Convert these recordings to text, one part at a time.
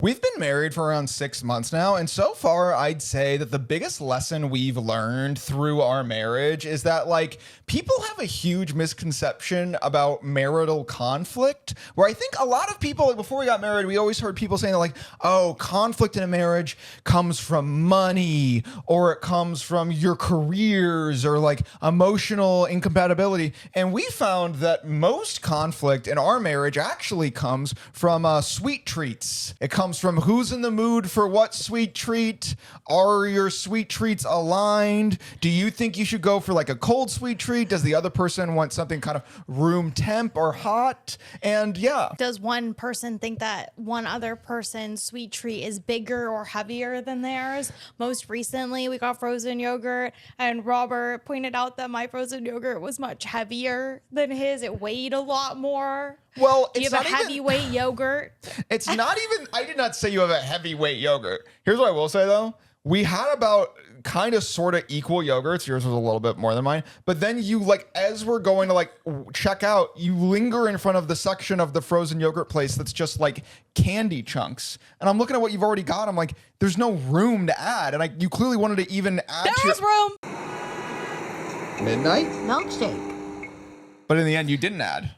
We've been married for around 6 months now, and so far, I'd say that the biggest lesson we've learned through our marriage is that, like, people have a huge misconception about marital conflict, where I think a lot of people, like, before we got married, we always heard people saying, like, oh, conflict in a marriage comes from money, or it comes from your careers, or, like, emotional incompatibility. And we found that most conflict in our marriage actually comes from sweet treats. It comes from who's in the mood for what sweet treat. Are your sweet treats aligned? Do you think you should go for like a cold sweet treat? Does the other person want something kind of room temp or hot? And yeah. Does one person think that one other person's sweet treat is bigger or heavier than theirs? Most recently, we got frozen yogurt, and Robert pointed out that my frozen yogurt was much heavier than his. It weighed a lot more. Well, do you have a heavyweight yogurt? It's not even, I did not say you have a heavyweight yogurt. Here's what I will say though. We had about kind of sort of equal yogurts. Yours was a little bit more than mine. But then you like, as we're going to like check out, you linger in front of the section of the frozen yogurt place that's just like candy chunks. And I'm looking at what you've already got. I'm like, there's no room to add. And you clearly wanted to even add there was room. Midnight Milkshake. But in the end, you didn't add.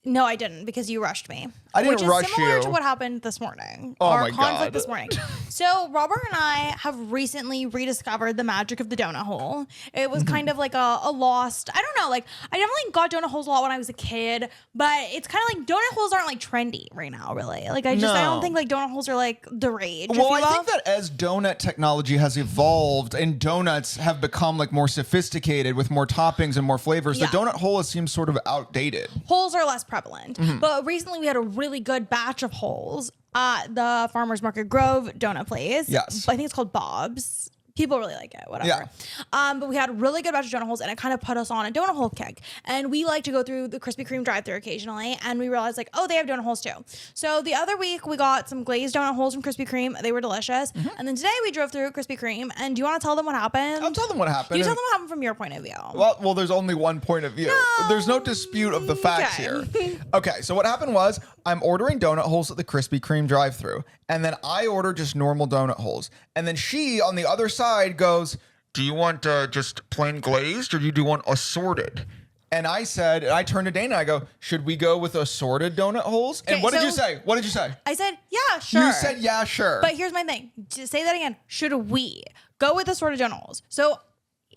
No, I didn't, because you rushed me. I didn't rush you. Which is similar to what happened this morning. Oh our my conflict God. this morning. So Robert and I have recently rediscovered the magic of the donut hole. It was kind of like a lost, I don't know, like I definitely got donut holes a lot when I was a kid, but it's kind of like donut holes aren't like trendy right now, really. Like I don't think like donut holes are like the rage. Well, I think that as donut technology has evolved and donuts have become like more sophisticated with more toppings and more flavors, the donut hole seems sort of outdated. Holes are less prevalent. But recently we had a really good batch of holes at the Farmers Market Grove donut place. Yes. I think it's called Bob's. People really like it, whatever. Yeah. But we had a really good batch of donut holes, and it kind of put us on a donut hole kick. And we like to go through the Krispy Kreme drive-thru occasionally, and we realized like, oh, they have donut holes too. So the other week we got some glazed donut holes from Krispy Kreme. They were delicious. And then today we drove through Krispy Kreme. And do you want to tell them what happened? I'll tell them what happened. You tell them what happened from your point of view. Well, there's only one point of view. No. There's no dispute of the facts here. Okay, so what happened was I'm ordering donut holes at the Krispy Kreme drive-thru, and then I order just normal donut holes. And then she, on the other side, goes, do you want just plain glazed or do you want assorted? And I said, and I turned to Dana and I go, should we go with assorted donut holes? And what did you say? What did you say? I said, yeah, sure. You said, yeah, sure. But here's my thing. To say that again. Should we go with assorted donut holes? So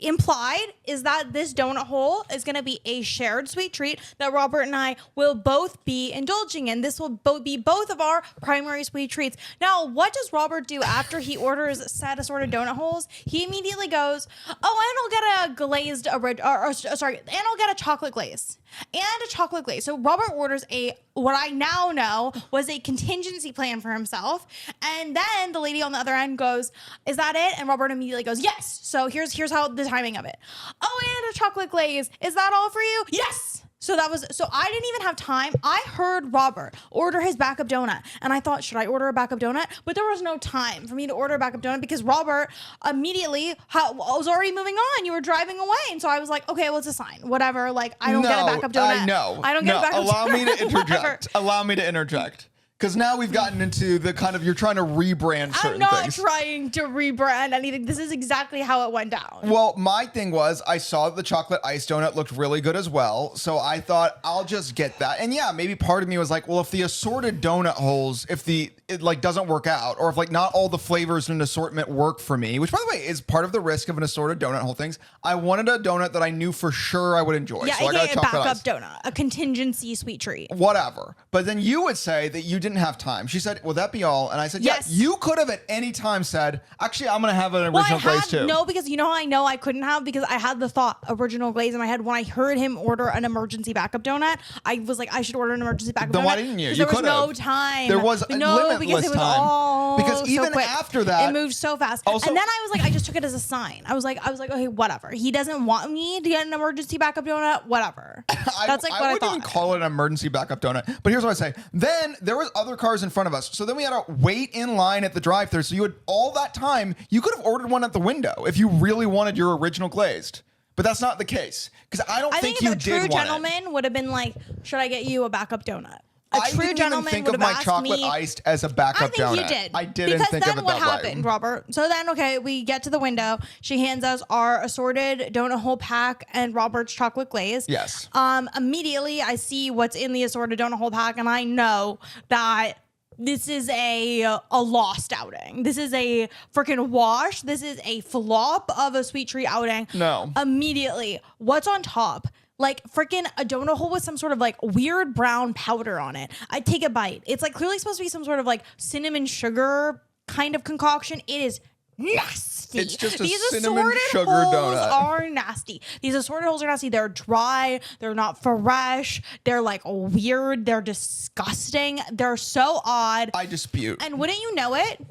implied is that this donut hole is going to be a shared sweet treat that Robert and I will both be indulging in. This will be both of our primary sweet treats. Now, what does Robert do after he orders said assorted donut holes? He immediately goes, oh, and I'll get a glazed, and I'll get a chocolate glaze. And a chocolate glaze. So Robert orders what I now know was a contingency plan for himself. And then the lady on the other end goes, is that it? And Robert immediately goes, yes. So here's how the timing of it. Oh, and a chocolate glaze. Is that all for you? Yes. So I didn't even have time. I heard Robert order his backup donut, and I thought, should I order a backup donut? But there was no time for me to order a backup donut because Robert immediately was already moving on. You were driving away. And so I was like, okay, well, it's a sign. Whatever. Like, I don't get a backup donut. I don't get a backup donut. Allow me to interject. Allow me to interject. Because now we've gotten into the kind of, you're trying to rebrand certain things. I'm not trying to rebrand anything. This is exactly how it went down. Well, my thing was, I saw the chocolate ice donut looked really good as well. So I thought, I'll just get that. And yeah, maybe part of me was like, well, if the assorted donut holes, it like doesn't work out, or if like not all the flavors in an assortment work for me, which by the way is part of the risk of an assorted donut hole things. I wanted a donut that I knew for sure I would enjoy. Yeah, so I got a backup ice donut, a contingency sweet treat. Whatever. But then you would say that you didn't have time. She said, will that be all? And I said, yes. Yeah, you could have at any time said, actually, I'm going to have an original glaze too. No, because you know how I know I couldn't have? Because I had the thought original glaze in my head when I heard him order an emergency backup donut. I was like, I should order an emergency backup donut. Then why didn't you? There was no time. There was limitless time. Because even quick. After that, it moved so fast. Also, and then I was like, I just took it as a sign. I was like, okay, whatever. He doesn't want me to get an emergency backup donut. Whatever. That's like what I thought. I wouldn't even call it an emergency backup donut. But here's what I say. Then there was other cars in front of us. So then we had to wait in line at the drive-thru. So you had all that time. You could have ordered one at the window if you really wanted your original glazed. But that's not the case. Because I don't think you did want it. A true gentleman would have been like, should I get you a backup donut? I didn't even think of my chocolate iced as a backup donut. I think you did. I didn't think of it that way. Because then what happened, Robert? So then, okay, we get to the window. She hands us our assorted donut hole pack and Robert's chocolate glaze. Yes. Immediately, I see what's in the assorted donut hole pack, and I know that this is a lost outing. This is a freaking wash. This is a flop of a sweet treat outing. No. Immediately, what's on top? Like freaking a donut hole with some sort of like weird brown powder on it. I take a bite. It's like clearly supposed to be some sort of like cinnamon sugar kind of concoction. It is nasty. It's just a These cinnamon assorted sugar holes donut. are nasty. These assorted holes are nasty. They're dry. They're not fresh. They're like weird. They're disgusting. They're so odd. I dispute. And wouldn't you know it,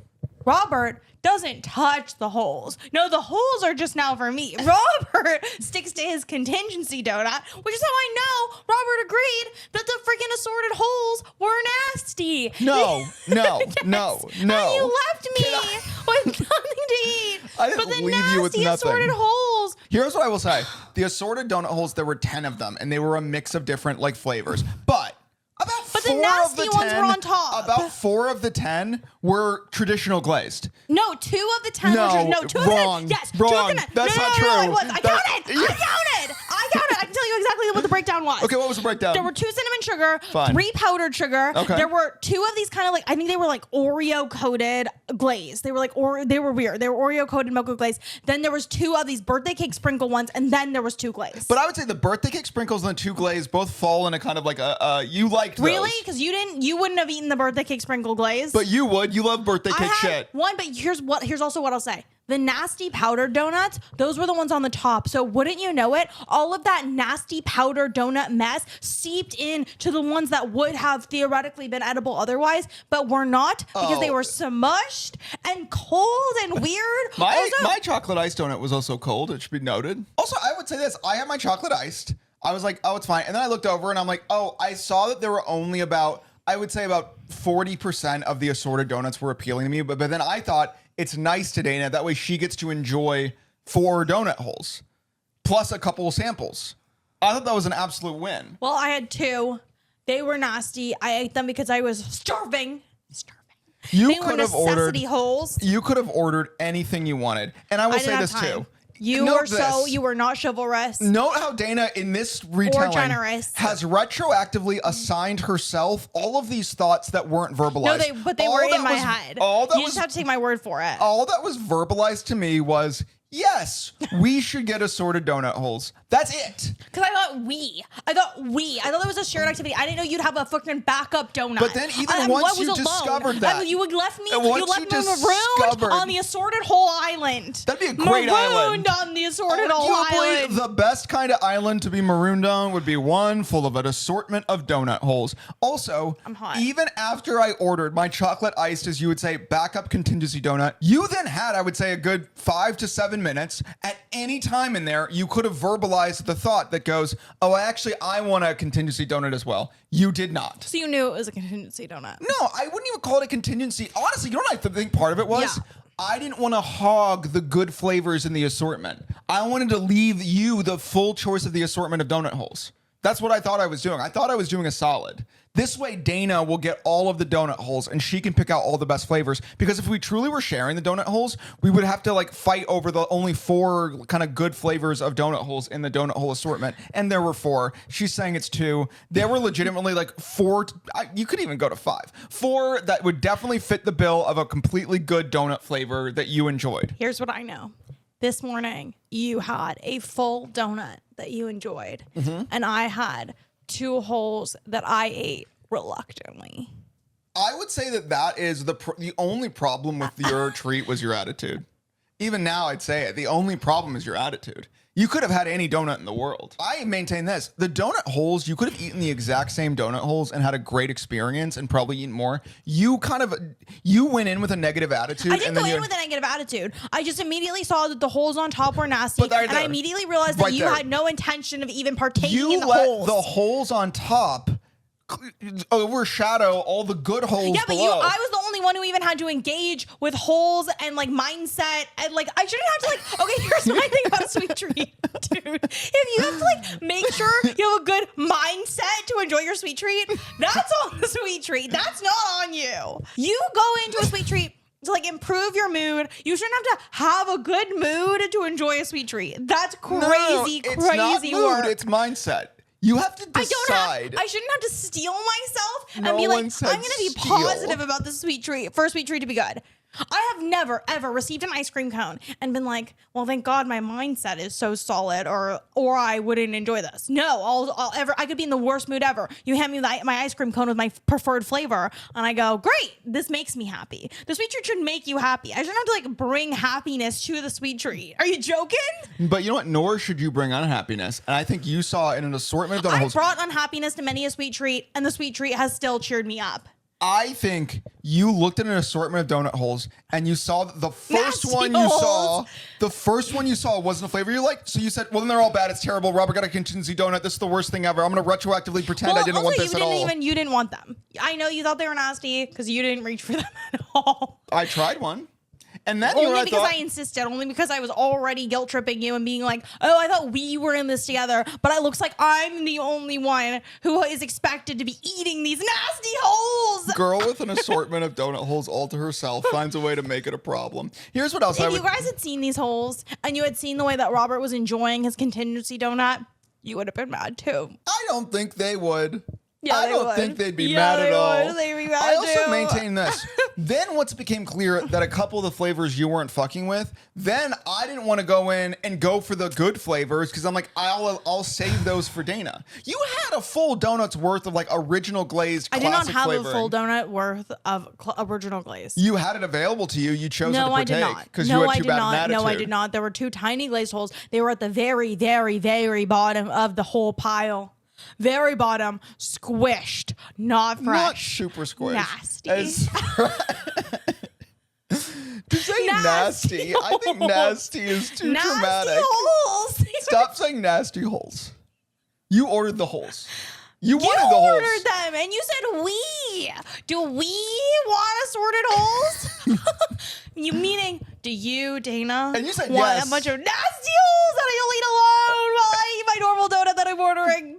Robert doesn't touch the holes. No, the holes are just now for me. Robert sticks to his contingency donut, which is how I know Robert agreed that the freaking assorted holes were nasty. No. And you left me with nothing to eat. I didn't but the leave you with nasty nothing. assorted holes. Here's what I will say. The assorted donut holes, there were 10 of them, and they were a mix of different like flavors. But the nasty ones were on top. About 4 of the 10 were traditional glazed. No, 2 of the 10 No, were just, no, 2 wrong, of the 10. Yes, wrong. 2 of the 10. That's no, not no, true. No, I counted. I can tell you exactly what the breakdown was. Okay, what was the breakdown? There were 2 cinnamon sugar, Fine. 3 powdered sugar. Okay. There were 2 of these kind of like, I think they were like Oreo coated glaze. They were like, they were weird. They were Oreo coated mocha glaze. Then there was 2 of these birthday cake sprinkle ones, and then there was 2 glaze. But I would say the birthday cake sprinkles and the 2 glaze both fall in a kind of like you liked those. Really? Because you wouldn't have eaten the birthday cake sprinkle glaze. But you would. You love birthday cake shit. One, but here's also what I'll say. The nasty powdered donuts, those were the ones on the top. So wouldn't you know it? All of that nasty powdered donut mess seeped in to the ones that would have theoretically been edible otherwise, but were not because they were smushed and cold and weird. My chocolate iced donut was also cold. It should be noted. Also, I would say this. I had my chocolate iced. I was like, oh, it's fine. And then I looked over and I'm like, oh, I saw that there were only about 40% of the assorted donuts were appealing to me. But then I thought it's nice to Dana. That way she gets to enjoy 4 donut holes plus a couple of samples. I thought that was an absolute win. Well, I had 2. They were nasty. I ate them because I was starving. You they could were have ordered necessity holes. You could have ordered anything you wanted. And I will say this too. You were not chivalrous. Note how Dana in this retelling has retroactively assigned herself all of these thoughts that weren't verbalized. No, they were in my head. You just have to take my word for it. All that was verbalized to me was, yes, we should get assorted donut holes. That's it. Because I thought it was a shared activity. I didn't know you'd have a fucking backup donut. But then even once you discovered that. You would left me marooned on the assorted hole island. That'd be a great island. Marooned on the assorted hole island. The best kind of island to be marooned on would be one full of an assortment of donut holes. Also, I'm hot. Even after I ordered my chocolate iced, as you would say, backup contingency donut, you then had, I would say, a good 5 to 7 minutes. At any time in there, you could have verbalized the thought that goes, oh, I want a contingency donut as well. You did not. So you knew it was a contingency donut. No, I wouldn't even call it a contingency. Honestly, you know what I think part of it was? Yeah. I didn't want to hog the good flavors in the assortment. I wanted to leave you the full choice of the assortment of donut holes. That's what I thought I was doing. I thought I was doing a solid. This way, Dana will get all of the donut holes and she can pick out all the best flavors. Because if we truly were sharing the donut holes, we would have to fight over the only 4 kind of good flavors of donut holes in the donut hole assortment. And there were 4. She's saying it's 2. There were legitimately 4. You could even go to 5. 4 that would definitely fit the bill of a completely good donut flavor that you enjoyed. Here's what I know. This morning, you had a full donut that you enjoyed. Mm-hmm. And I had 2 holes that I ate reluctantly. I would say that is the only problem with your treat was your attitude. Even now, I'd say it. The only problem is your attitude. You could have had any donut in the world. I maintain this. The donut holes, you could have eaten the exact same donut holes and had a great experience and probably eaten more. You went in with a negative attitude. I didn't go in with a negative attitude. I just immediately saw that the holes on top were nasty. And I immediately realized that you had no intention of even partaking in the holes. You let the holes on top overshadow all the good holes below. I was the only one who even had to engage with holes and like mindset and like I shouldn't have to like. Okay, here's my thing about a sweet treat, dude. If you have to like make sure you have a good mindset to enjoy your sweet treat, that's on the sweet treat. That's not on you. You go into a sweet treat to like improve your mood. You shouldn't have to have a good mood to enjoy a sweet treat. That's crazy, it's crazy not mood, work. it's mindset. You have to decide. I shouldn't have to steel myself and No be like, one said I'm going to be steal. positive about this sweet treat for a sweet treat to be good. I have never, ever received an ice cream cone and been like, well, thank God my mindset is so solid or I wouldn't enjoy this. No, I could be in the worst mood ever. You hand me my ice cream cone with my preferred flavor and I go, great, this makes me happy. The sweet treat should make you happy. I shouldn't have to like bring happiness to the sweet treat. Are you joking? But you know what? Nor should you bring unhappiness. And I think you saw in an assortment of donut I holes. brought unhappiness to many a sweet treat and the sweet treat has still cheered me up. I think you looked at an assortment of donut holes and you saw that the first Nasty one you saw wasn't a flavor you liked. So you said, well, then they're all bad. It's terrible. Robert got a contingency donut. This is the worst thing ever. I'm going to retroactively pretend I didn't want this at all. You didn't want them. I know you thought they were nasty because you didn't reach for them at all. I tried one. And then Only because I insisted, only because I was already guilt tripping you and being like, oh, I thought we were in this together, but it looks like I'm the only one who is expected to be eating these nasty holes. Girl with an assortment of donut holes all to herself finds a way to make it a problem. Here's what else If you guys had seen these holes and you had seen the way that Robert was enjoying his contingency donut, you would have been mad too. I don't think they would. Yeah, I don't think they'd be mad at all. They'd be mad I also too. maintain this. Then once it became clear that a couple of the flavors you weren't fucking with, then I didn't want to go in and go for the good flavors because I'm like, I'll save those for Dana. You had a full donut's worth of like original glazed I classic did not have flavoring. a full donut worth of original glaze. You had it available to you. You chose No, to I did partake not. because No, you I had too did bad an not. attitude. No, I did not. There were two tiny glazed holes. They were at the very, very, very bottom of the whole pile. Very bottom, squished, not fresh. Not super squished. Nasty. To say nasty, I think nasty is too Nasty dramatic. holes. Stop saying nasty holes. You ordered the holes. You You wanted the holes. ordered them, and you said we. Do we want assorted holes? You meaning, do you, Dana? And you said want yes. a bunch of nasty holes that I'll eat alone while I eat my normal donut that I'm ordering?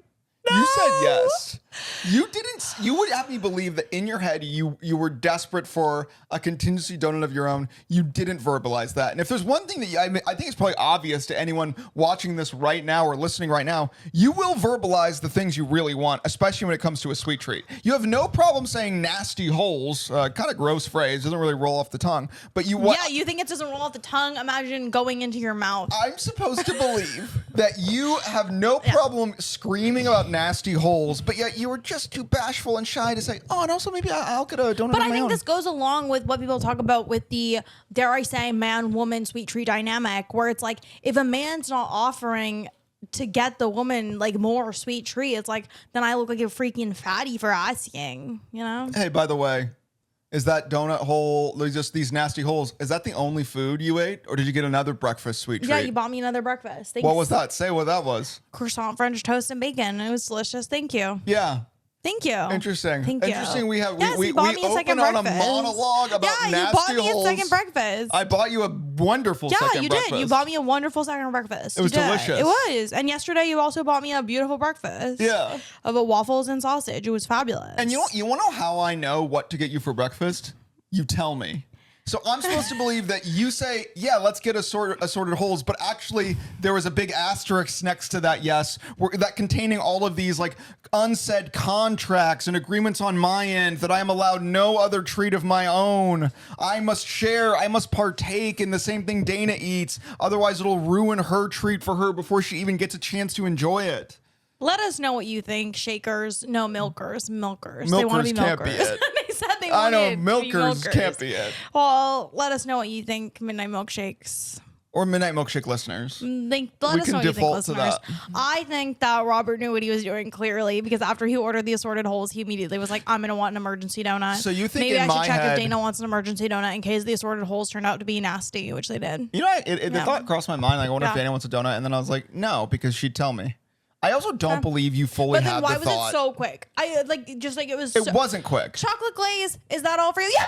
No. You said yes. You didn't. You would have me believe that in your head you were desperate for a contingency donut of your own. You didn't verbalize that. And if there's one thing that I think it's probably obvious to anyone watching this right now or listening right now, you will verbalize the things you really want, especially when it comes to a sweet treat. You have no problem saying nasty holes. Kind of gross phrase, doesn't really roll off the tongue. But Yeah, you think it doesn't roll off the tongue? Imagine going into your mouth. I'm supposed to believe that you have no problem screaming about nasty holes, but yet you were just too bashful and shy to say, oh, and also maybe I'll get a donut But on I my think own. this goes along with what people talk about with the, dare I say, man-woman sweet treat dynamic, where it's like, if a man's not offering to get the woman like more sweet treat, it's like, then I look like a freaking fatty for asking, you know? Hey, by the way, is that donut hole, just these nasty holes, is that the only food you ate? Or did you get another breakfast sweet treat? Yeah, you bought me another breakfast. Thanks. What was that? Say what that was. Croissant, French toast, and bacon. It was delicious. Thank you. Yeah. Thank you. Interesting. Thank you. Interesting. We have Yes, we you bought me a second open on a breakfast. monologue about Yeah, nasty you bought me holes. a second breakfast. I bought you a wonderful Yeah, second you breakfast. did. You bought me a wonderful second breakfast. It was You did. delicious. It was. And yesterday you also bought me a beautiful breakfast. Yeah. Of a waffles and sausage. It was fabulous. And you want to know how I know what to get you for breakfast? You tell me. So I'm supposed to believe that you say, yeah, let's get assorted holes, but actually there was a big asterisk next to that yes, that containing all of these like unsaid contracts and agreements on my end that I am allowed no other treat of my own. I must share, I must partake in the same thing Dana eats, otherwise it'll ruin her treat for her before she even gets a chance to enjoy it. let us know what you think, shakers. No, milkers. They want to Milkers be can't be milkers. it. They said they I know, wanted to be milkers can't be it. Well, let us know what you think, Midnight Milkshakes. Or Midnight Milkshake listeners. Let We us can know what you think, default to listeners. that. I think that Robert knew what he was doing clearly because after he ordered the assorted holes, he immediately was like, I'm going to want an emergency donut. So you think maybe in I my should check head- if Dana wants an emergency donut in case the assorted holes turned out to be nasty, which they did. You know, the thought crossed my mind, like, I wonder if Yeah. Dana wants a donut. And then I was like, no, because she'd tell me. I also don't believe you fully But then had why the was thought. it so quick? It It wasn't quick. chocolate glaze. Is that all for you? Yeah.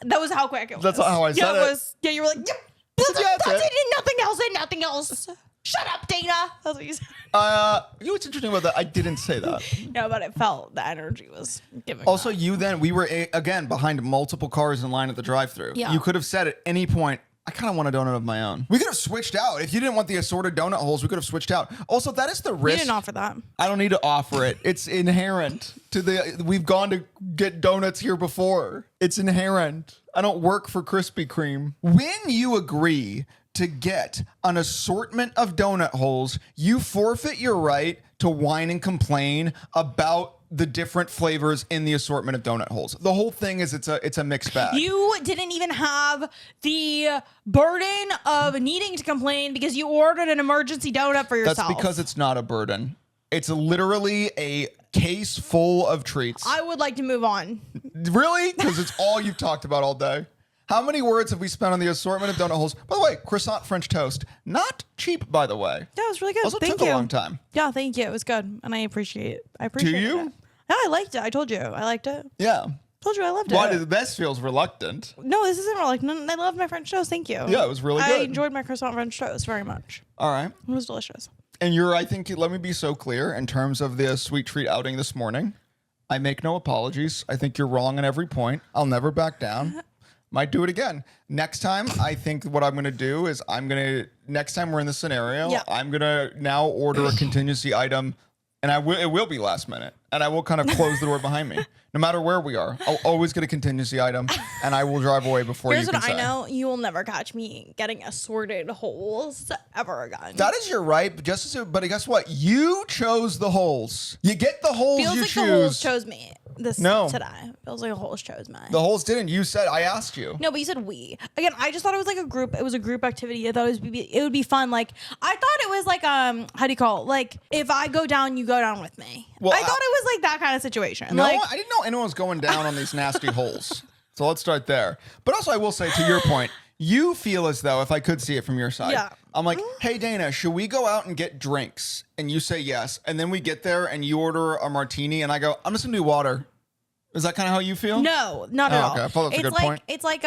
That was how quick it was. That's how I said it. Yeah, it was. Yeah, you were like, yep. That's it. it. Nothing else and nothing else. Shut up, Dana. That's what you said. You know what's interesting about that? I didn't say that. No, but it felt the energy was giving. Also, that. we were, again, behind multiple cars in line at the drive-thru. Yeah. You could have said at any point, I kind of want a donut of my own. We could have switched out. If you didn't want the assorted donut holes, we could have switched out. Also, that is the risk. You didn't offer that. I don't need to offer it. It's inherent to we've gone to get donuts here before. It's inherent. I don't work for Krispy Kreme. When you agree to get an assortment of donut holes, you forfeit your right to whine and complain about the different flavors in the assortment of donut holes. The whole thing is it's a mixed bag. You didn't even have the burden of needing to complain because you ordered an emergency donut for yourself. That's because it's not a burden. It's literally a case full of treats. I would like to move on. Really? Because it's all you've talked about all day. How many words have we spent on the assortment of donut holes? By the way, croissant French toast. Not cheap, by the way. Yeah, it was really good. Also Thank took you. a long time. Yeah, thank you. It was good. And I appreciate it. Do you? it. Yeah, I liked it. I told you. I liked it. Yeah. Told you I loved Why it. did this feels reluctant? No, this isn't like I loved my French toast. Thank you. Yeah, it was really I good. enjoyed my croissant French toast very much. All right. It was delicious. And I think, let me be so clear in terms of the sweet treat outing this morning. I make no apologies. I think you're wrong on every point. I'll never back down. Might do it again. Next time, I think what I'm going to do is next time we're in this scenario, Yeah. I'm going to now order a contingency item, and it will be last minute, and I will kind of close the door behind me. No matter where we are, I'll always get a contingency item, and I will drive away before Here's you can what I say. know. You will never catch me getting assorted holes ever again. That is your right, but guess what? You chose the holes. You get the holes Feels you like choose. the holes chose me No. today. Feels like the holes chose me. The holes didn't. You said, I asked you. No, but you said we. Again, I just thought it was like a group. It was a group activity. I thought it would be fun. Like, I thought it was like, how do you call it? Like, if I go down, you go down with me. Well, I thought it was like that kind of situation. No, Like, I didn't know anyone was going down on these nasty holes. So let's start there. But also, I will say, to your point, you feel as though, if I could see it from your side, Yeah. I'm like, hey, Dana, should we go out and get drinks? And you say yes. And then we get there and you order a martini and I go, I'm just going to do water. Is that kind of how you feel? no, not at all. Okay. I thought that was a good point. It's like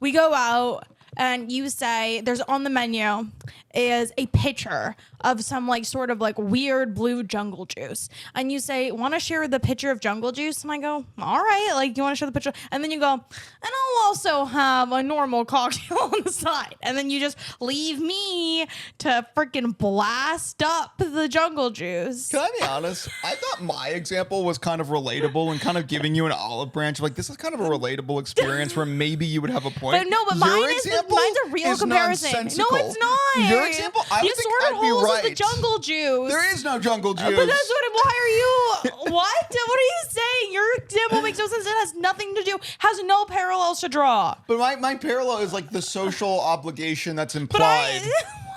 we go out and you say there's on the menu is a pitcher of some like sort of like weird blue jungle juice, and you say want to share the pitcher of jungle juice, and I go all right, like you want to share the pitcher, and then you go and I'll also have a normal cocktail on the side, and then you just leave me to freaking blast up the jungle juice. Can I be honest? I thought my example was kind of relatable and kind of giving you an olive branch. Like, this is kind of a relatable experience where maybe you would have a point. But no, but mine's a real comparison. No, it's not. Your example, I would think assorted I'd be holes right. is the jungle juice. There is no jungle juice. But that's what. Why are you? What? What are you saying? Your example makes no sense. It has nothing to do. Has no parallels to draw. But my parallel is like the social obligation that's implied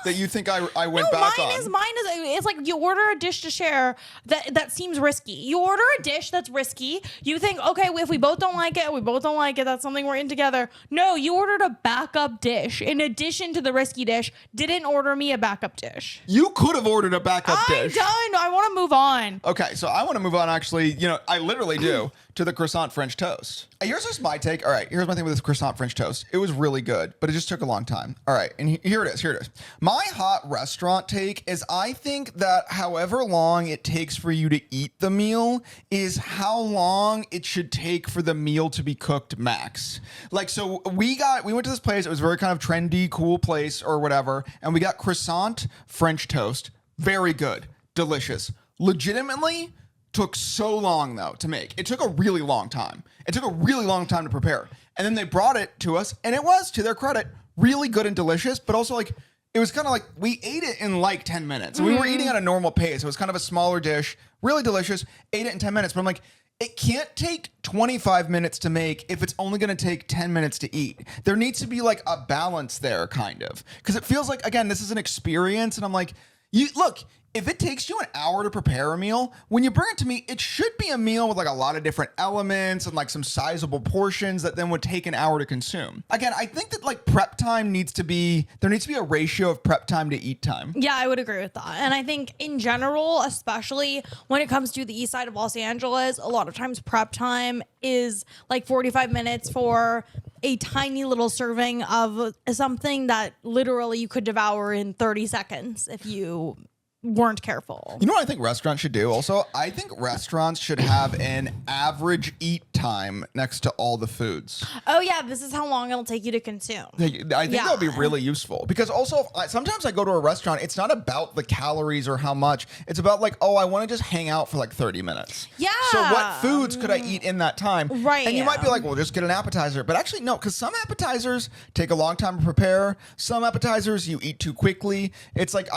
that you think I went back on. Mine is. It's like you order a dish to share that seems risky. You order a dish that's risky. You think, okay, if we both don't like it, that's something we're in together. No, you ordered a backup dish in addition to the risky dish. Didn't order me a backup dish. You could have ordered a backup I'm dish. done. I want to move on. Okay, so I want to move on, actually. I literally do, to the croissant French toast. Here's just my take. All right, here's my thing with this croissant French toast. It was really good, but it just took a long time. All right, and here it is. My hot restaurant take is I think that however long it takes for you to eat the meal is how long it should take for the meal to be cooked max. Like, so we went to this place. It was a very kind of trendy, cool place or whatever, and we got croissant French toast. Very good. Delicious. Legitimately took so long though to make. It took a really long time. It took a really long time to prepare. And then they brought it to us, and it was, to their credit, really good and delicious, but also like it was kind of like we ate it in like 10 minutes. We were eating at a normal pace. It was kind of a smaller dish, really delicious, ate it in 10 minutes. But I'm like, it can't take 25 minutes to make if it's only going to take 10 minutes to eat. There needs to be like a balance there, kind of. Because it feels like, again, this is an experience. And I'm like, You look, if it takes you an hour to prepare a meal, when you bring it to me, it should be a meal with like a lot of different elements and like some sizable portions that then would take an hour to consume. Again, I think that like prep time needs to be a ratio of prep time to eat time. Yeah, I would agree with that. And I think in general, especially when it comes to the east side of Los Angeles, a lot of times prep time is like 45 minutes for a tiny little serving of something that literally you could devour in 30 seconds if you weren't careful. You know what I think restaurants should do also? I think restaurants should have an average eat time next to all the foods. Oh yeah, this is how long it'll take you to consume. I think that would be really useful because also sometimes I go to a restaurant, it's not about the calories or how much. It's about like, oh, I want to just hang out for like 30 minutes. Yeah. So what foods could I eat in that time? Right. And you might be like, well, just get an appetizer. But actually, no, because some appetizers take a long time to prepare. Some appetizers you eat too quickly. It's like,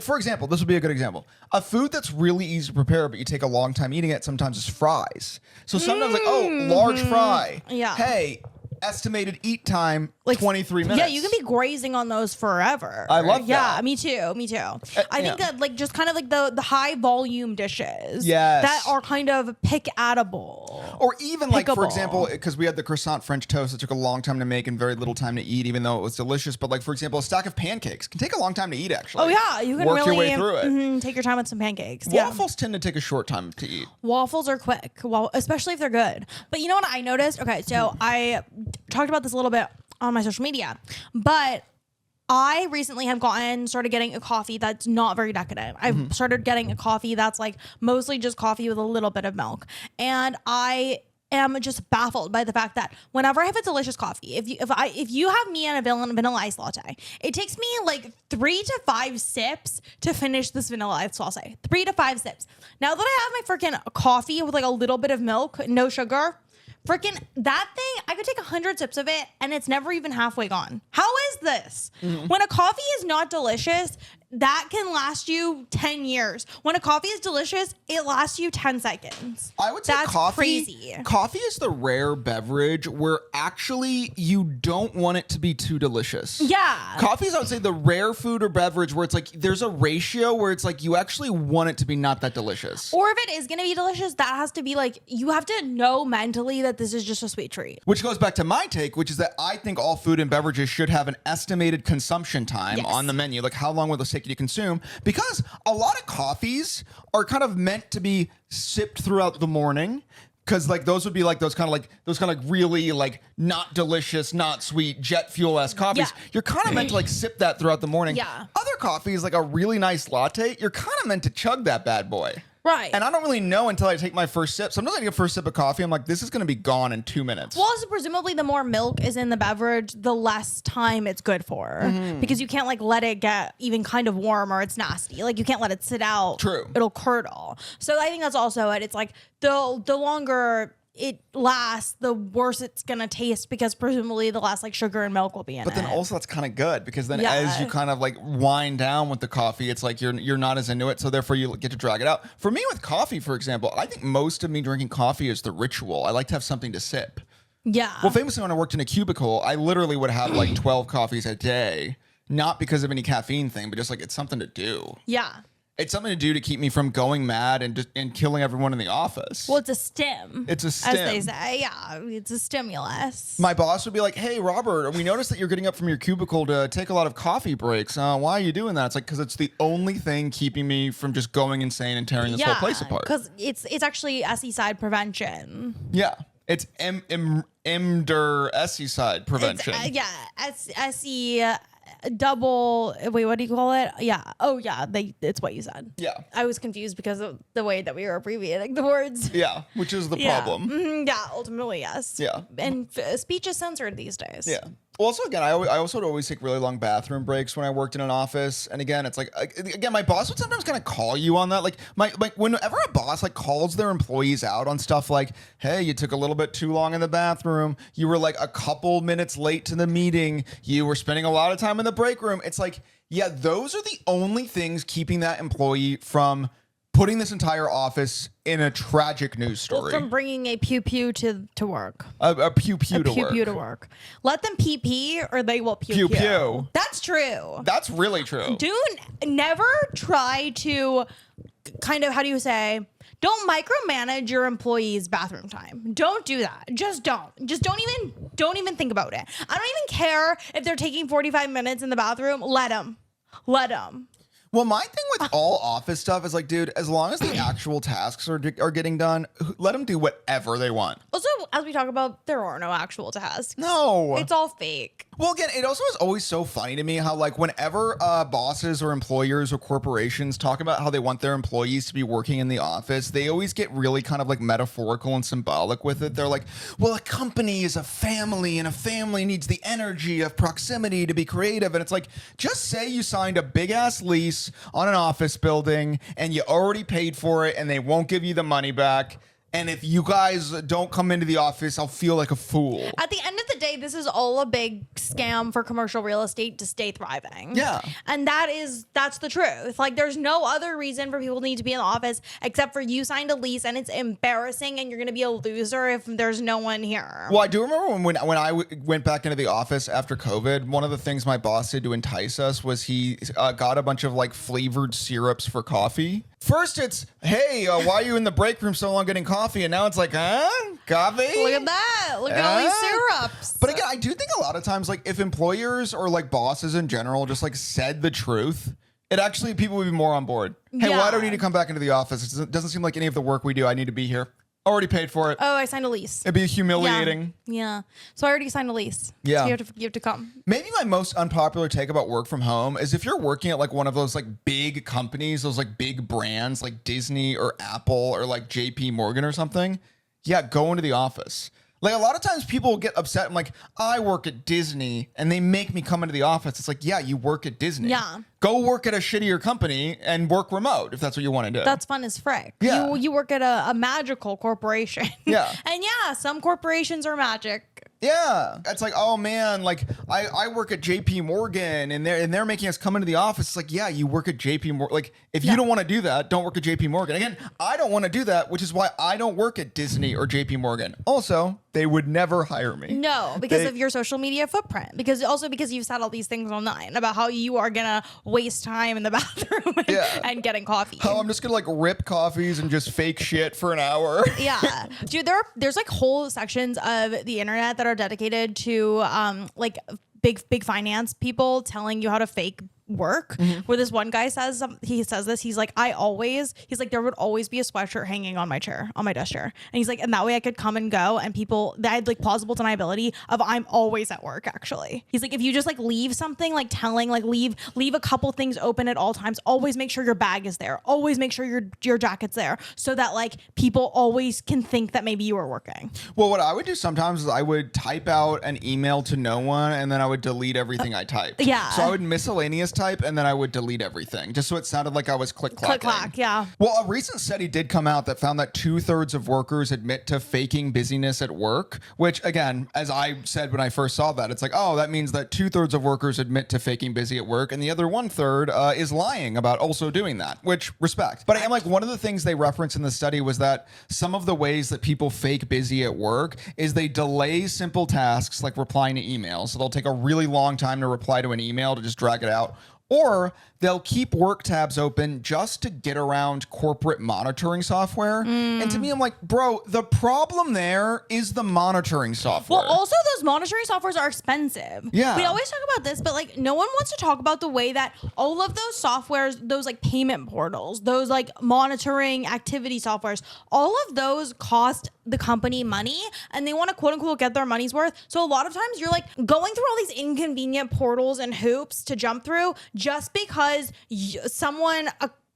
for example, this would be a good example. A food that's really easy to prepare, but you take a long time eating it sometimes is fries. So sometimes like, oh, large fry. Yeah. Hey, estimated eat time, Like 23 minutes. Yeah, you can be grazing on those forever. I love that. Yeah, me too. I think that like just kind of like the high volume dishes that are kind of pick-atable. Or even like, for Pickable. example, because we had the croissant French toast that took a long time to make and very little time to eat, even though it was delicious. But like, for example, a stack of pancakes can take a long time to eat, actually. Oh yeah, you can work really your way through it. Take your time with some pancakes. Waffles tend to take a short time to eat. Waffles are quick, especially if they're good. But you know what I noticed? Okay, so I talked about this a little bit on my social media, but I recently have started getting a coffee that's not very decadent. I've started getting a coffee that's like mostly just coffee with a little bit of milk. And I am just baffled by the fact that whenever I have a delicious coffee, if you have me in a vanilla ice latte, it takes me like 3 to 5 sips to finish this vanilla ice latte. 3 to 5 sips. Now that I have my freaking coffee with like a little bit of milk, no sugar, freaking that thing, I could take 100 sips of it and it's never even halfway gone. How is this? When a coffee is not delicious, that can last you 10 years. When a coffee is delicious, it lasts you 10 seconds. I would say that's crazy. Coffee is the rare beverage where actually you don't want it to be too delicious. Yeah. Coffee is, I would say, the rare food or beverage where it's like there's a ratio where it's like you actually want it to be not that delicious. Or if it is going to be delicious, that has to be like, you have to know mentally that this is just a sweet treat. Which goes back to my take, which is that I think all food and beverages should have an estimated consumption time on the menu. Like how long will this take you to consume? Because a lot of coffees are kind of meant to be sipped throughout the morning. Because like those would be like those kind of really like not delicious, not sweet jet fuel-esque coffees. Yeah. You're kind of meant to like sip that throughout the morning. Yeah. Other coffees, like a really nice latte, you're kind of meant to chug that bad boy. Right. And I don't really know until I take my first sip. Sometimes I take a first sip of coffee, I'm like, this is going to be gone in 2 minutes. Well, also presumably the more milk is in the beverage, the less time it's good for. Because you can't like let it get even kind of warm or it's nasty. Like you can't let it sit out. True. It'll curdle. So I think that's also it. It's like the longer it lasts, the worse it's gonna taste because presumably the less like sugar and milk will be in it. But then also that's kind of good because then Yeah. as you kind of like wind down with the coffee, it's like you're not as into it, so therefore you get to drag it out. For me with coffee, for example, I think most of me drinking coffee is the ritual. I like to have something to sip. Yeah. Well, famously when I worked in a cubicle, I literally would have like 12 coffees a day, not because of any caffeine thing, but just like it's something to do. Yeah. It's something to do to keep me from going mad and killing everyone in the office. Well, it's a stim. It's a stim. As they say. Yeah. It's a stimulus. My boss would be like, hey, Robert, we noticed that you're getting up from your cubicle to take a lot of coffee breaks. Why are you doing that? It's like, because it's the only thing keeping me from just going insane and tearing this whole place apart. Because it's actually SE side prevention. Yeah. It's MDR SE side prevention. SE double. Wait, what do you call it? Yeah. Oh, yeah. It's what you said. Yeah. I was confused because of the way that we were abbreviating the words. Yeah, which is the problem. Yeah. Ultimately, yes. Yeah. And speech is censored these days. Yeah. Well, also, again, I also would always take really long bathroom breaks when I worked in an office. And again, it's like, again, my boss would sometimes kind of call you on that. Like, whenever a boss like calls their employees out on stuff like, hey, you took a little bit too long in the bathroom. You were like a couple minutes late to the meeting. You were spending a lot of time in the break room. It's like, yeah, those are the only things keeping that employee from putting this entire office in a tragic news story. From bringing a pew pew to work. A pew pew to Pew work. pew to work. Let them pee pee or they will pew Pew pew. pew. That's true. That's really true. Never try to kind of, how do you say, don't micromanage your employees' bathroom time. Don't do that. Just don't. Just don't even think about it. I don't even care if they're taking 45 minutes in the bathroom. Let them. Well, my thing with all office stuff is like, dude, as long as the actual tasks are getting done, let them do whatever they want. Also, as we talk about, there are no actual tasks. No. It's all fake. Well, again, it also is always so funny to me how, like, whenever bosses or employers or corporations talk about how they want their employees to be working in the office, they always get really kind of like metaphorical and symbolic with it. They're like, well, a company is a family, and a family needs the energy of proximity to be creative. And it's like, just say you signed a big ass lease on an office building and you already paid for it and they won't give you the money back. And if you guys don't come into the office, I'll feel like a fool. At the end of the day, this is all a big scam for commercial real estate to stay thriving. Yeah. And that's the truth. Like, there's no other reason for people to need to be in the office except for you signed a lease and it's embarrassing and you're going to be a loser if there's no one here. Well, I do remember when I went back into the office after COVID, one of the things my boss did to entice us was he got a bunch of like flavored syrups for coffee. First, it's, hey, why are you in the break room so long getting coffee? And now it's like, huh? Coffee? Look at that. Look at all these syrups. But again, I do think a lot of times, like, if employers or like bosses in general just like said the truth, it actually, people would be more on board. Hey, why do I need to come back into the office? It doesn't seem like any of the work we do, I need to be here. Already paid for it. Oh, I signed a lease. It'd be humiliating. Yeah. So I already signed a lease. Yeah. So you have to come. Maybe my most unpopular take about work from home is if you're working at like one of those like big companies, those like big brands like Disney or Apple or like JP Morgan or something. Yeah, go into the office. Like a lot of times people get upset. I'm like, I work at Disney and they make me come into the office. It's like, yeah, you work at Disney. Yeah. Go work at a shittier company and work remote if that's what you want to do. That's fun as frick. Yeah. You work at a magical corporation. Yeah. And yeah, some corporations are magic. Yeah. It's like, oh man, like I work at JP Morgan and they're making us come into the office. It's like, yeah, you work at JP Morgan. Like if you don't want to do that, don't work at JP Morgan. Again, I don't want to do that, which is why I don't work at Disney or JP Morgan. Also, they would never hire me. No, because of your social media footprint. Because you've said all these things online about how you are gonna waste time in the bathroom and getting coffee. Oh, I'm just gonna like rip coffees and just fake shit for an hour. Yeah, dude, there's like whole sections of the internet that are dedicated to like big finance people telling you how to fake work. Where this one guy says this, he's like, there would always be a sweatshirt hanging on my desk chair, and he's like, and that way I could come and go and people that had like plausible deniability of I'm always at work. Actually, he's like, if you just like leave something like telling like leave a couple things open at all times, always make sure your bag is there, always make sure your jacket's there, so that like people always can think that maybe you are working. Well, what I would do sometimes is I would type out an email to no one and then I would delete everything I typed. Yeah. So I would miscellaneous type and then I would delete everything just so it sounded like I was click-clacking. Click-clack, yeah. Well, a recent study did come out that found that 2/3 of workers admit to faking busyness at work, which again, as I said when I first saw that, it's like, oh, that means that 2/3 of workers admit to faking busy at work and the other 1/3 is lying about also doing that, which respect. But I am like, one of the things they referenced in the study was that some of the ways that people fake busy at work is they delay simple tasks like replying to emails. So they'll take a really long time to reply to an email to just drag it out. Or they'll keep work tabs open just to get around corporate monitoring software. And to me, I'm like, bro, the problem there is the monitoring software. Well, also those monitoring softwares are expensive. Yeah. We always talk about this, but like no one wants to talk about the way that all of those softwares, those like payment portals, those like monitoring activity softwares, all of those cost the company money and they want to quote unquote get their money's worth. So a lot of times you're like going through all these inconvenient portals and hoops to jump through just because someone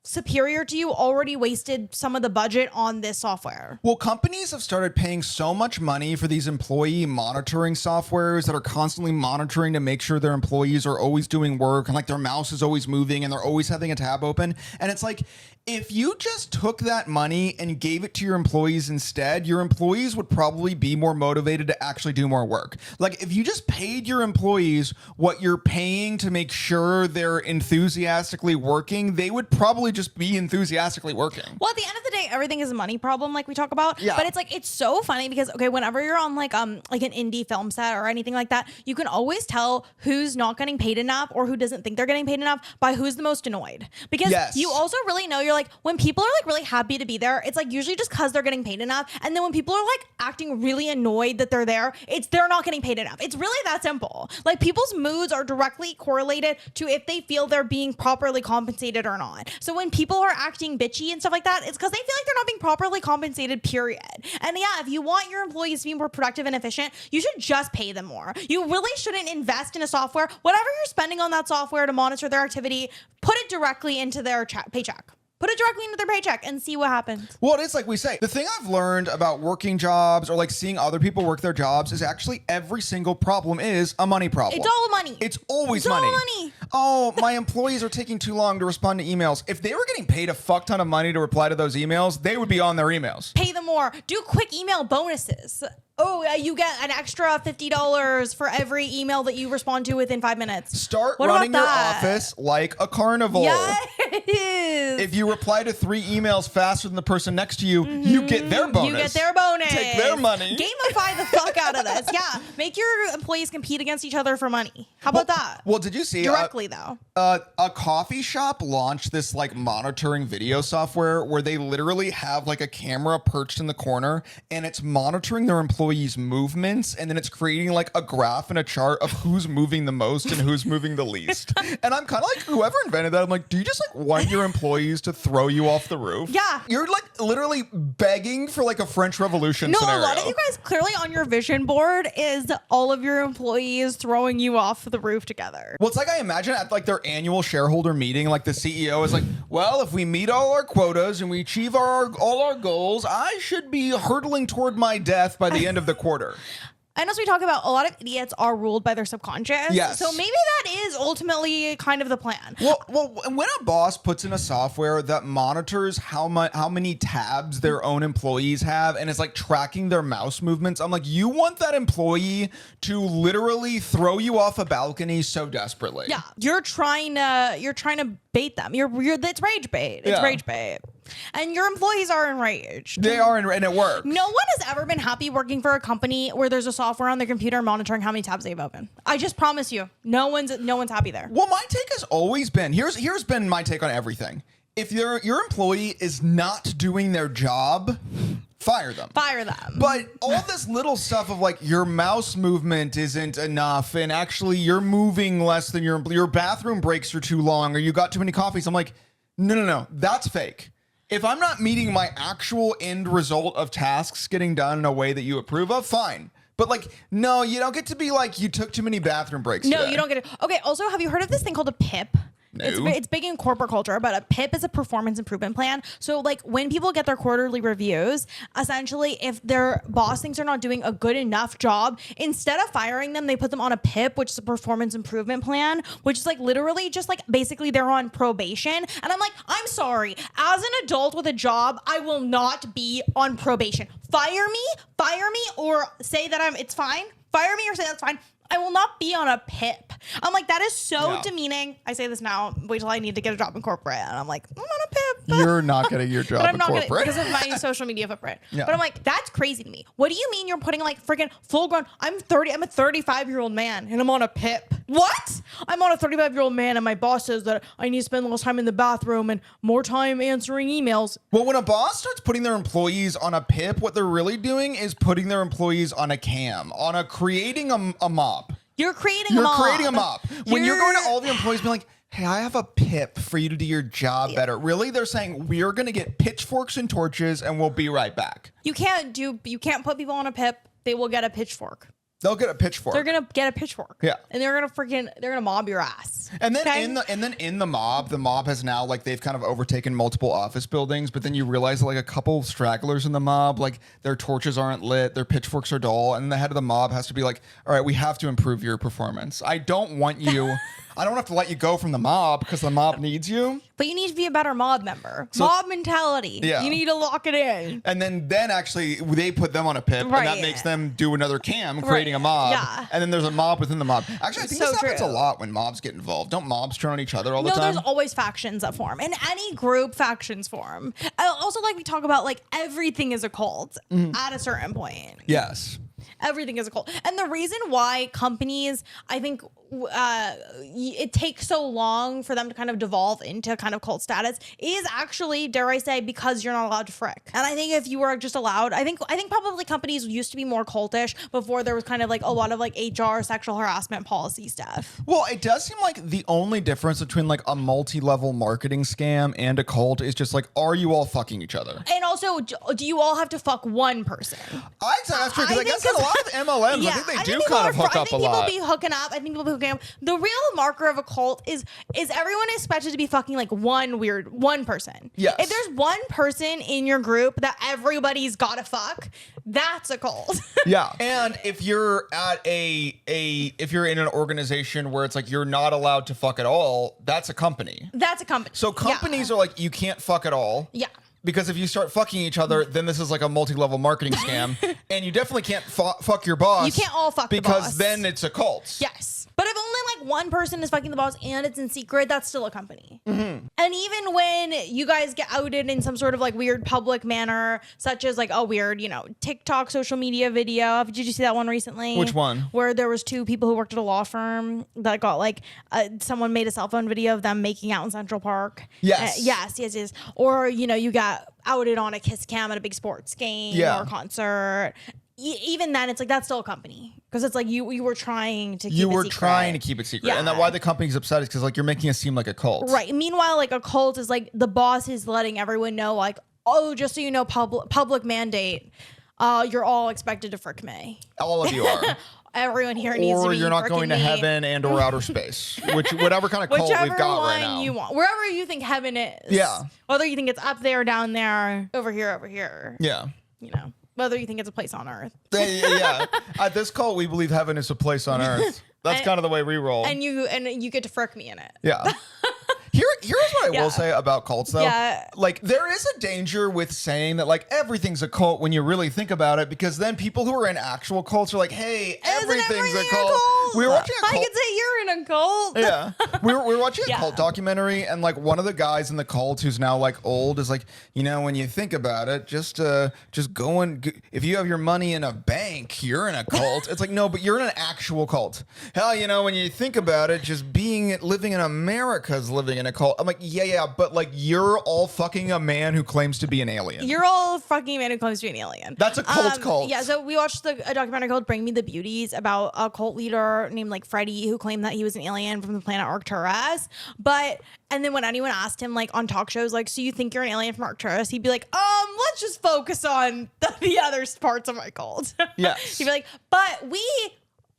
superior to you already wasted some of the budget on this software. Well, companies have started paying so much money for these employee monitoring softwares that are constantly monitoring to make sure their employees are always doing work and like their mouse is always moving and they're always having a tab open. And it's like, if you just took that money and gave it to your employees instead, your employees would probably be more motivated to actually do more work. Like if you just paid your employees what you're paying to make sure they're enthusiastically working, they would probably just be enthusiastically working. Well, at the end of the day, everything is a money problem, like we talk about. Yeah. But it's like, it's so funny because, okay, whenever you're on like an indie film set or anything like that, you can always tell who's not getting paid enough or who doesn't think they're getting paid enough by who's the most annoyed. Because you also really know, you're like, when people are like really happy to be there, it's like usually just because they're getting paid enough. And then when people are like acting really annoyed that they're there, they're not getting paid enough. It's really that simple. Like, people's moods are directly correlated to if they feel they're being properly compensated or not. So when people are acting bitchy and stuff like that, it's because they feel like they're not being properly compensated, period. And yeah, if you want your employees to be more productive and efficient, you should just pay them more. You really shouldn't invest in a software. Whatever you're spending on that software to monitor their activity, put it directly into their paycheck. Put it directly into their paycheck and see what happens. Well, it is like we say. The thing I've learned about working jobs or like seeing other people work their jobs is actually every single problem is a money problem. It's all money. It's always money. All money. Oh, my employees are taking too long to respond to emails. If they were getting paid a fuck ton of money to reply to those emails, they would be on their emails. Pay them more. Do quick email bonuses. Oh, you get an extra $50 for every email that you respond to within 5 minutes. Start running your office like a carnival. Yes. If you reply to 3 emails faster than the person next to you, you get their bonus. You get their bonus. Take their money. Gamify the fuck out of this. Yeah. Make your employees compete against each other for money. How about that? Well, did you see directly though? A coffee shop launched this like monitoring video software where they literally have like a camera perched in the corner and it's monitoring their employees' movements, and then it's creating like a graph and a chart of who's moving the most and who's moving the least. And I'm kind of like, whoever invented that, I'm like, do you just like want your employees to throw you off the roof? Yeah. You're like literally begging for like a French Revolution scenario. A lot of you guys clearly on your vision board is all of your employees throwing you off the roof together. Well, it's like I imagine at like their annual shareholder meeting, like the CEO is like, well, if we meet all our quotas and we achieve all our goals, I should be hurtling toward my death by the end of the quarter. And as we talk about, a lot of idiots are ruled by their subconscious. Yes. So maybe that is ultimately kind of the plan. Well, when a boss puts in a software that monitors how many tabs their own employees have and is like tracking their mouse movements, I'm like, you want that employee to literally throw you off a balcony so desperately. Yeah. You're trying to bait them. It's rage bait. It's rage bait. And your employees are enraged. They are, and it works. No one has ever been happy working for a company where there's a software on their computer monitoring how many tabs they've opened. I just promise you, no one's happy there. Well, my take has always been, here's been my take on everything. If your employee is not doing their job, fire them. Fire them. But all this little stuff of like your mouse movement isn't enough, and actually you're moving less than your bathroom breaks are too long, or you got too many coffees. I'm like, no, that's fake. If I'm not meeting my actual end result of tasks getting done in a way that you approve of, fine. But like, no, you don't get to be like, you took too many bathroom breaks. No, today. you don't get it. Okay, also, have you heard of this thing called a PIP? No. It's big in corporate culture, but a PIP is a performance improvement plan. So like when people get their quarterly reviews, essentially if their boss thinks they're not doing a good enough job, instead of firing them, they put them on a PIP, which is a performance improvement plan, which is like literally just like basically they're on probation. And I'm like, I'm sorry, as an adult with a job, I will not be on probation. Fire me or say that it's fine. Fire me or say that's fine. I will not be on a PIP. I'm like, that is so demeaning. I say this now. Wait till I need to get a job in corporate. And I'm like, I'm on a PIP. You're not getting your job in corporate. Because of my social media footprint. Yeah. But I'm like, that's crazy to me. What do you mean you're putting like freaking full grown? I'm a 35-year-old man and I'm on a PIP. What? I'm on a 35-year-old man and my boss says that I need to spend less time in the bathroom and more time answering emails. Well, when a boss starts putting their employees on a PIP, what they're really doing is putting their employees on a cam, creating a mob. You're creating a mob. When you're going to all the employees being like, hey, I have a PIP for you to do your job better. Really? They're saying we're going to get pitchforks and torches and we'll be right back. You can't put people on a PIP. They will get a pitchfork. They'll get a pitchfork. They're gonna get a pitchfork. Yeah. And they're gonna mob your ass. And then in the mob has now like they've kind of overtaken multiple office buildings, but then you realize that, like a couple stragglers in the mob, like their torches aren't lit, their pitchforks are dull, and the head of the mob has to be like, all right, we have to improve your performance. I don't have to let you go from the mob because the mob needs you. But you need to be a better mob member. Mob mentality. Yeah. You need to lock it in. And then actually they put them on a PIP, and that makes them do another cam, creating creating a mob. Yeah. And then there's a mob within the mob. Actually, I think So this happens true. a lot when mobs get involved. Don't mobs turn on each other all the No, time? there's always factions that form. In any group, factions form. Also, like we talk about, like everything is a cult at a certain point. Yes. Everything is a cult. And the reason why companies, I think it takes so long for them to kind of devolve into kind of cult status is actually, dare I say, because you're not allowed to frick. And I think if you were just allowed, I think probably companies used to be more cultish before there was kind of like a lot of like HR, sexual harassment policy stuff. Well, it does seem like the only difference between like a multi-level marketing scam and a cult is just like, are you all fucking each other? And also, do you all have to fuck one person? I think that's true, because I guess a lot of MLMs, I think they do people kind of hook up a lot. I think people be hooking up. I think people be hooking up. The real marker of a cult is everyone expected to be fucking like one person. Yes. If there's one person in your group that everybody's gotta fuck, that's a cult. Yeah. And if you're at if you're in an organization where it's like you're not allowed to fuck at all, that's a company. That's a company. So companies are like, you can't fuck at all. Yeah. Because if you start fucking each other, then this is like a multi-level marketing scam, and you definitely can't fuck your boss. You can't all fuck the because boss. then it's a cult. Yes. But if only like one person is fucking the boss and it's in secret, that's still a company. Mm-hmm. And even when you guys get outed in some sort of like weird public manner, such as like a weird, TikTok social media video. Did you see that one recently? Which one? Where there was two people who worked at a law firm that got like, someone made a cell phone video of them making out in Central Park. Yes. Yes. Or, you got outed on a kiss cam at a big sports game or concert. Even then, it's like that's still a company, because it's like you were trying to keep you it were secret. trying to keep it secret, and that why the company's upset is because like you're making it seem like a cult, right? Meanwhile, like a cult is like the boss is letting everyone know, like, oh, just so you know, public mandate, you're all expected to frick me. All of you are. Everyone here needs to be. Or you're not going to heaven and or outer space, whatever kind of cult we've got right now. You want, wherever you think heaven is. Yeah. Whether you think it's up there, down there, over here. Yeah. Whether you think it's a place on earth. Yeah. At this cult, we believe heaven is a place on earth. That's kind of the way we roll. And you get to frick me in it. Yeah. Here's what I will say about cults, though. Yeah. Like, there is a danger with saying that, like, everything's a cult when you really think about it, because then people who are in actual cults are like, hey, everything's a cult. We were watching a cult. I could say you're in a cult. Yeah. We were watching a cult documentary, and, like, one of the guys in the cult who's now, like, old is like, when you think about it, just go and, if you have your money in a bank, you're in a cult. It's like, no, but you're in an actual cult. Hell, when you think about it, just living in America's living in a cult. I'm like, yeah, but like you're all fucking a man who claims to be an alien. You're all fucking a man who claims to be an alien. That's a cult. Yeah, so we watched a documentary called Bring Me the Beauties about a cult leader named like Freddie who claimed that he was an alien from the planet Arcturus. And then when anyone asked him like on talk shows, like, so you think you're an alien from Arcturus? He'd be like, let's just focus on the other parts of my cult. Yes. He'd be like,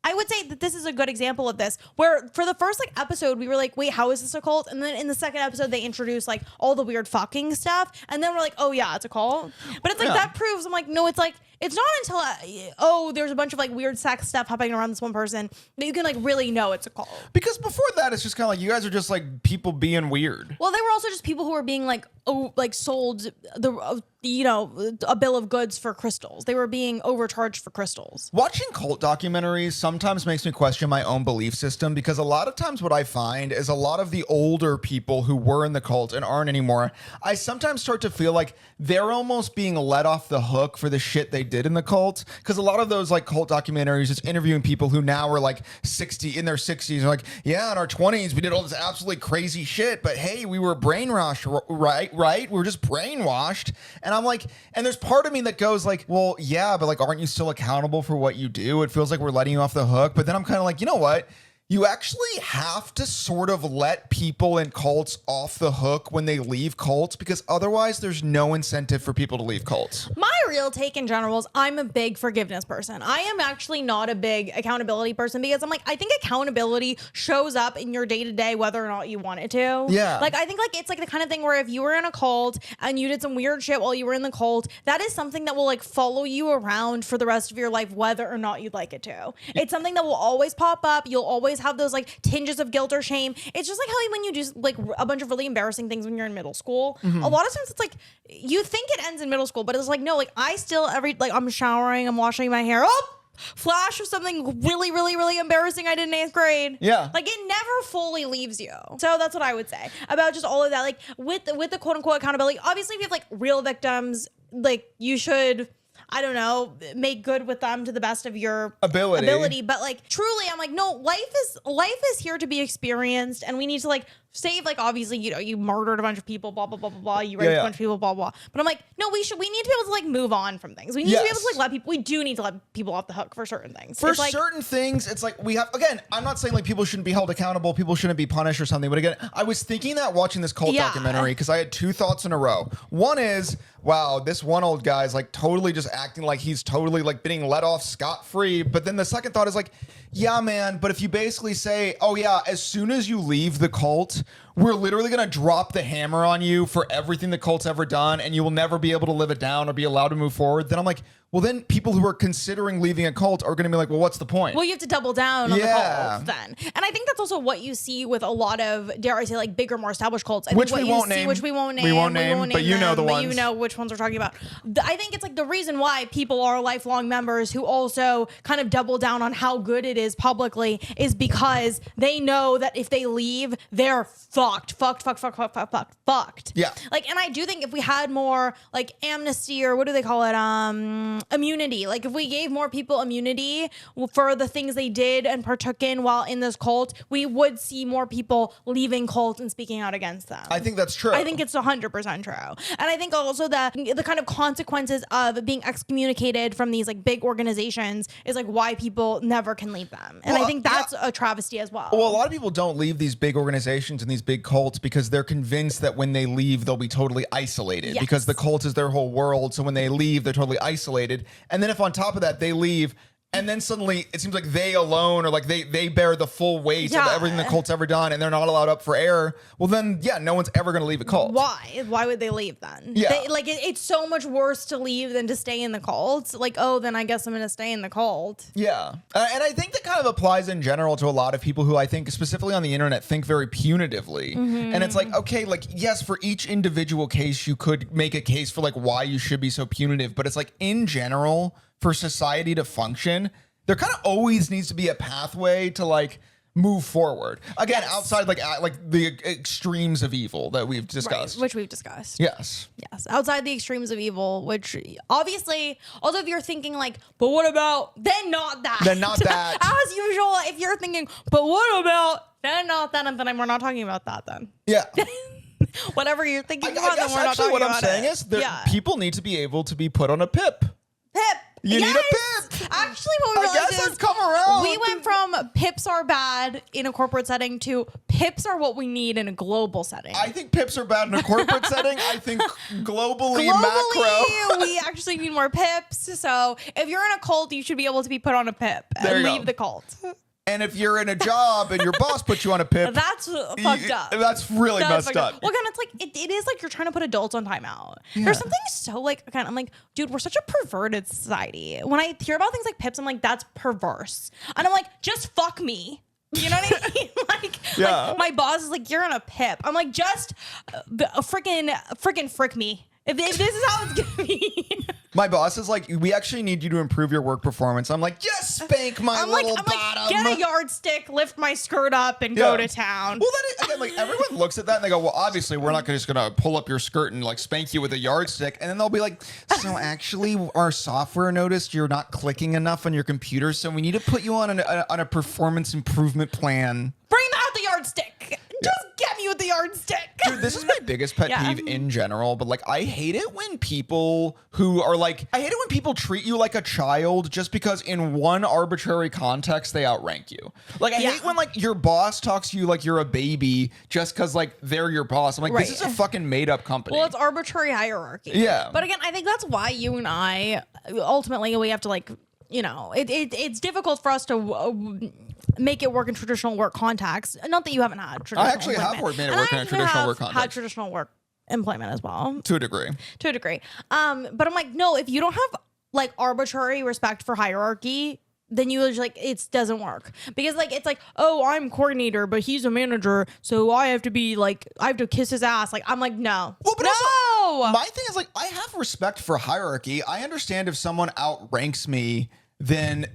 I would say that this is a good example of this, where for the first like episode, we were like, wait, how is this a cult? And then in the second episode, they introduced like all the weird fucking stuff. And then we're like, oh yeah, it's a cult. But it's like, that proves, I'm like, no, it's like, it's not until, there's a bunch of like weird sex stuff happening around this one person that you can like really know it's a cult. Because before that, it's just kind of like, you guys are just like people being weird. Well, they were also just people who were being like, sold a bill of goods for crystals. They were being overcharged for crystals. Watching cult documentaries sometimes makes me question my own belief system, because a lot of times what I find is a lot of the older people who were in the cult and aren't anymore, I sometimes start to feel like they're almost being let off the hook for the shit they did in the cult. Because a lot of those like cult documentaries is interviewing people who now are like 60 in their 60s and like, yeah, in our 20s we did all this absolutely crazy shit, but hey, we were brainwashed, right? We were just brainwashed. And I'm like, and there's part of me that goes like, well, yeah, but like, aren't you still accountable for what you do? It feels like we're letting you off the hook. But then I'm kind of like, you know what? You actually have to sort of let people in cults off the hook when they leave cults, because otherwise there's no incentive for people to leave cults. My real take in general is I'm a big forgiveness person. I am actually not a big accountability person, because I'm like, I think accountability shows up in your day-to-day whether or not you want it to. Yeah. Like, I think like it's like the kind of thing where if you were in a cult and you did some weird shit while you were in the cult, that is something that will like follow you around for the rest of your life whether or not you'd like it to. It's something that will always pop up. You'll always have those like tinges of guilt or shame. It's just like how when you do like a bunch of really embarrassing things when you're in middle school, a lot of times it's like you think it ends in middle school, but it's like, no, like I still I'm showering, I'm washing my hair. Oh, flash of something really, really, really embarrassing I did in 8th grade. Yeah. Like it never fully leaves you. So that's what I would say about just all of that. Like with the quote unquote accountability, obviously if you have like real victims, like you should, I don't know, make good with them to the best of your ability. But like truly, I'm like, no, life is here to be experienced, and we need to like save, like, obviously, you know, you murdered a bunch of people, blah, blah, blah, blah, blah. You raped a bunch of people, blah, blah. But I'm like, no, we need to be able to like move on from things. We need to be able to like let people, we do need to let people off the hook for certain things. For certain things, it's like we have, again, I'm not saying like people shouldn't be held accountable, people shouldn't be punished or something. But again, I was thinking that watching this cult documentary because I had two thoughts in a row. One is, wow, this one old guy's like totally just acting like he's totally like being let off scot-free. But then the second thought is like, yeah, man, but if you basically say, oh yeah, as soon as you leave the cult, we're literally going to drop the hammer on you for everything the cult's ever done, and you will never be able to live it down or be allowed to move forward. Then I'm like, well, then people who are considering leaving a cult are going to be like, well, what's the point? Well, you have to double down on the cult then. And I think that's also what you see with a lot of, dare I say, like bigger, more established cults. Which we won't name. Which we won't name. But you know the ones. But you know which ones we're talking about. I think it's like the reason why people are lifelong members who also kind of double down on how good it is publicly is because they know that if they leave, they're fucked. Yeah. Like, and I do think if we had more like amnesty, or what do they call it? Immunity. Like if we gave more people immunity for the things they did and partook in while in this cult, we would see more people leaving cult and speaking out against them. I think that's true. I think it's 100% true. And I think also that the kind of consequences of being excommunicated from these like big organizations is like why people never can leave them. And I think that's a travesty as well. Well, a lot of people don't leave these big organizations and these big cults because they're convinced that when they leave, they'll be totally isolated because the cult is their whole world. So when they leave, they're totally isolated. And then if on top of that they leave, and then suddenly it seems like they alone, or like they bear the full weight of everything the cult's ever done, and they're not allowed up for air. Well, then, no one's ever going to leave a cult. Why? Why would they leave then? Yeah. It's so much worse to leave than to stay in the cult. Like, oh, then I guess I'm going to stay in the cult. Yeah. And I think that kind of applies in general to a lot of people who I think, specifically on the internet, think very punitively. Mm-hmm. And it's like, okay, like, yes, for each individual case, you could make a case for like why you should be so punitive. But it's like, in general, for society to function, there kind of always needs to be a pathway to like move forward. Again, outside like the extremes of evil that we've discussed. Right, which we've discussed. Yes. Outside the extremes of evil, which obviously, also if you're thinking like, but what about, then not that. Then not that. As usual, if you're thinking, but what about, then not that, and then we're not talking about that then. Yeah. Whatever you're thinking about, then we're not talking about it. What I'm saying is people need to be able to be put on a PIP. You need a PIP. Actually, what we realized is I've come around. We went from PIPs are bad in a corporate setting to PIPs are what we need in a global setting. I think PIPs are bad in a corporate setting. I think globally, macro, we actually need more PIPs. So if you're in a cult, you should be able to be put on a PIP and leave the cult. And if you're in a job and your boss puts you on a PIP, that's fucked up. That's really messed up. Well, again, it's like it is like you're trying to put adults on timeout. Yeah. There's something so like, again, I'm like, dude, we're such a perverted society. When I hear about things like PIPs, I'm like, that's perverse. And I'm like, just fuck me. You know what I mean? Like my boss is like, you're on a PIP. I'm like, just freaking frick me. If this is how it's gonna be. My boss is like, we actually need you to improve your work performance. I'm like, just spank my little bottom. Like, get a yardstick, lift my skirt up, and go to town. Well, then again, like everyone looks at that and they go, well, obviously we're not just gonna pull up your skirt and like spank you with a yardstick. And then they'll be like, so actually, our software noticed you're not clicking enough on your computer, so we need to put you on a performance improvement plan. Bring out the yardstick. Just get me with the yardstick. Dude, this is my biggest pet peeve in general, but like I hate it when people treat you like a child just because in one arbitrary context they outrank you. Like I hate when like your boss talks to you like you're a baby just because like they're your boss. I'm like, this is a fucking made up company. Well, it's arbitrary hierarchy. Yeah. But again, I think that's why you and I ultimately we have to like, you know, it's difficult for us to make it work in traditional work context. Not that you haven't had traditional I actually have made it work in a traditional work context. Had traditional work employment as well. To a degree. But I'm like, no, if you don't have like arbitrary respect for hierarchy, then you like it doesn't work. Because like it's like, oh, I'm coordinator, but he's a manager, so I have to kiss his ass. Like I'm like, no. Well, but also, my thing is like I have respect for hierarchy. I understand if someone outranks me then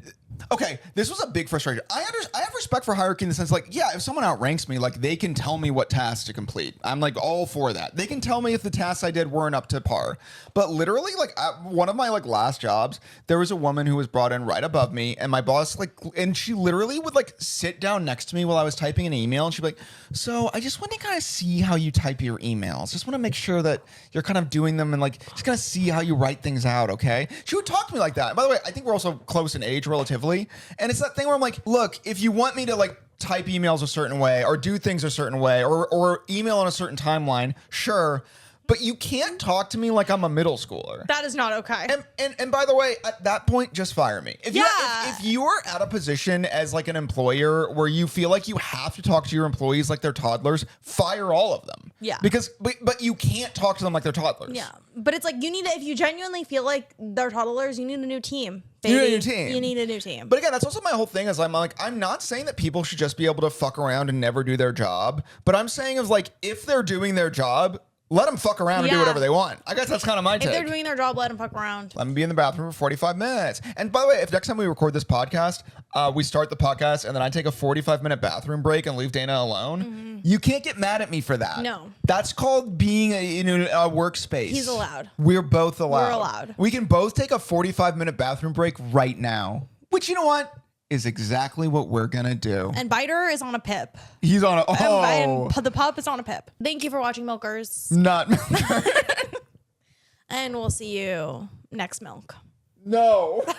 okay, this was a big frustration. I have respect for hierarchy in the sense like, yeah, if someone outranks me, like they can tell me what tasks to complete. I'm like all for that. They can tell me if the tasks I did weren't up to par. But literally, like at one of my like last jobs, there was a woman who was brought in right above me, and my boss and she literally would like sit down next to me while I was typing an email, and she'd be like, "So I just want to kind of see how you type your emails. Just want to make sure that you're kind of doing them and like just kind of see how you write things out, okay?" She would talk to me like that. By the way, I think we're also close in age relatively. And it's that thing where I'm like, look, if you want me to like type emails a certain way or do things a certain way or email on a certain timeline, sure. But you can't talk to me like I'm a middle schooler. That is not okay. And by the way, at that point, just fire me. If you are at a position as like an employer where you feel like you have to talk to your employees like they're toddlers, fire all of them. Yeah. But you can't talk to them like they're toddlers. Yeah. But it's like you need to, if you genuinely feel like they're toddlers, you need a new team. Baby. You need a new team. You need a new team. But again, that's also my whole thing is I'm not saying that people should just be able to fuck around and never do their job. But I'm saying of like, if they're doing their job, let them fuck around and do whatever they want. I guess that's kind of my take. If they're doing their job, let them fuck around. Let me be in the bathroom for 45 minutes. And by the way, if next time we record this podcast, we start the podcast and then I take a 45-minute bathroom break and leave Dana alone, you can't get mad at me for that. No. That's called being in a workspace. He's allowed. We're both allowed. We're allowed. We can both take a 45-minute bathroom break right now. Which, you know what? Is exactly what we're gonna do. And Biter is on a pip. He's on a and the pup is on a pip. Thank you for watching, Milkers. Not Milkers. And we'll see you next milk. No.